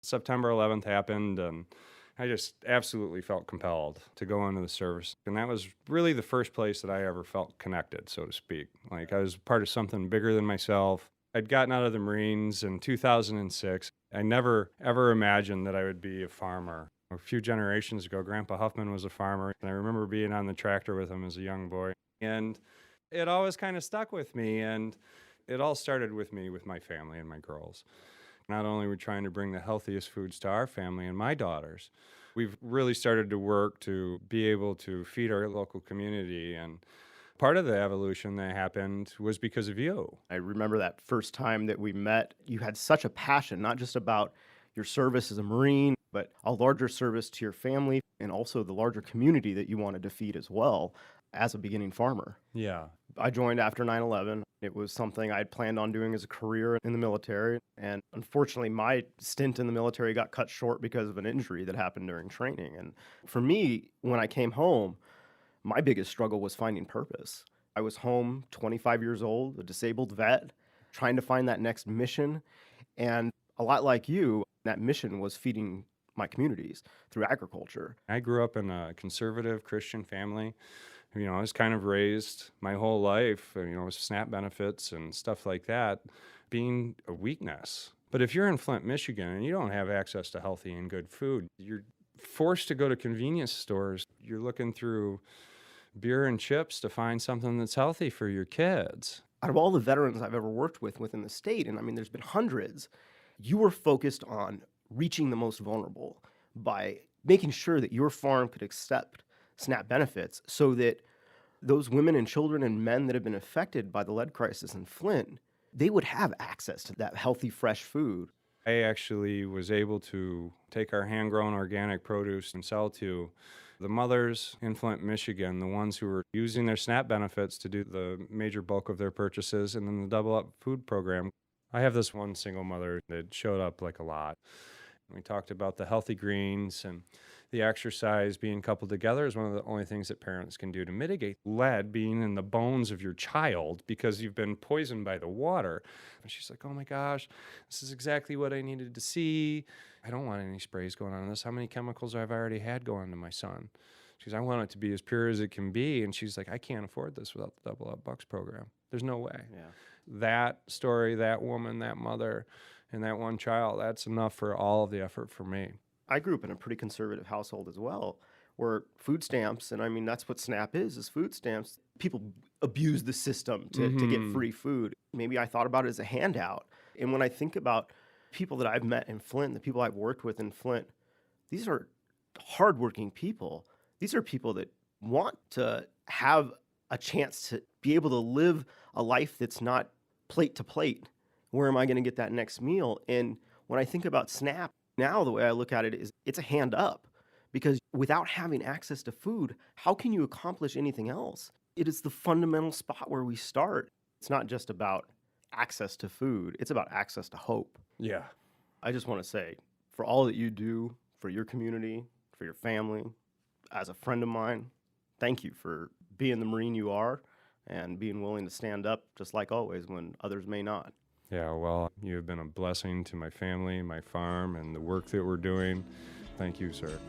September 11th happened, and I just absolutely felt compelled to go into the service. And that was really the first place that I ever felt connected, so to speak. Like I was part of something bigger than myself. I'd gotten out of the Marines in 2006. I never, ever imagined that I would be a farmer. A few generations ago, Grandpa Huffman was a farmer, and I remember being on the tractor with him as a young boy. And it always kind of stuck with me, and it all started with me, with my family and my girls. Not only were we trying to bring the healthiest foods to our family and my daughters, we've really started to work to be able to feed our local community. And part of the evolution that happened was because of you. I remember that first time that we met, you had such a passion, not just about your service as a Marine, but a larger service to your family and also the larger community that you wanted to feed as well as a beginning farmer. Yeah. I joined after 9/11. It was something I'd planned on doing as a career in the military. And unfortunately, my stint in the military got cut short because of an injury that happened during training. And for me, when I came home, my biggest struggle was finding purpose. I was home, 25 years old, a disabled vet, trying to find that next mission. And a lot like you, that mission was feeding my communities through agriculture. I grew up in a conservative Christian family. I was kind of raised my whole life, with SNAP benefits and stuff like that being a weakness. But if you're in Flint, Michigan, and you don't have access to healthy and good food, you're forced to go to convenience stores. You're looking through beer and chips to find something that's healthy for your kids. Out of all the veterans I've ever worked with within the state, and I mean, there's been hundreds, you were focused on reaching the most vulnerable by making sure that your farm could accept SNAP benefits so that those women and children and men that have been affected by the lead crisis in Flint, they would have access to that healthy, fresh food. I actually was able to take our hand-grown organic produce and sell to the mothers in Flint, Michigan, the ones who were using their SNAP benefits to do the major bulk of their purchases, and then the Double Up food program. I have this one single mother that showed up like a lot. We talked about the healthy greens, and the exercise being coupled together is one of the only things that parents can do to mitigate lead being in the bones of your child because you've been poisoned by the water. And she's like, oh my gosh, this is exactly what I needed to see. I don't want any sprays going on in this. How many chemicals I've already had go on to my son? She goes, I want it to be as pure as it can be. And she's like, I can't afford this without the Double Up Bucks program. There's no way. Yeah. That story, that woman, that mother, and that one child, that's enough for all of the effort for me. I grew up in a pretty conservative household as well, where food stamps, and I mean, that's what SNAP is food stamps. People abuse the system to get free food. Maybe I thought about it as a handout. And when I think about people that I've met in Flint, the people I've worked with in Flint, these are hardworking people. These are people that want to have a chance to be able to live a life that's not plate to plate. Where am I going to get that next meal? And when I think about SNAP, now the way I look at it is it's a hand up, because without having access to food, how can you accomplish anything else? It is the fundamental spot where we start. It's not just about access to food. It's about access to hope. Yeah. I just want to say, for all that you do for your community, for your family, as a friend of mine, thank you for being the Marine you are and being willing to stand up just like always when others may not. Yeah, well, you have been a blessing to my family, my farm, and the work that we're doing. Thank you, sir.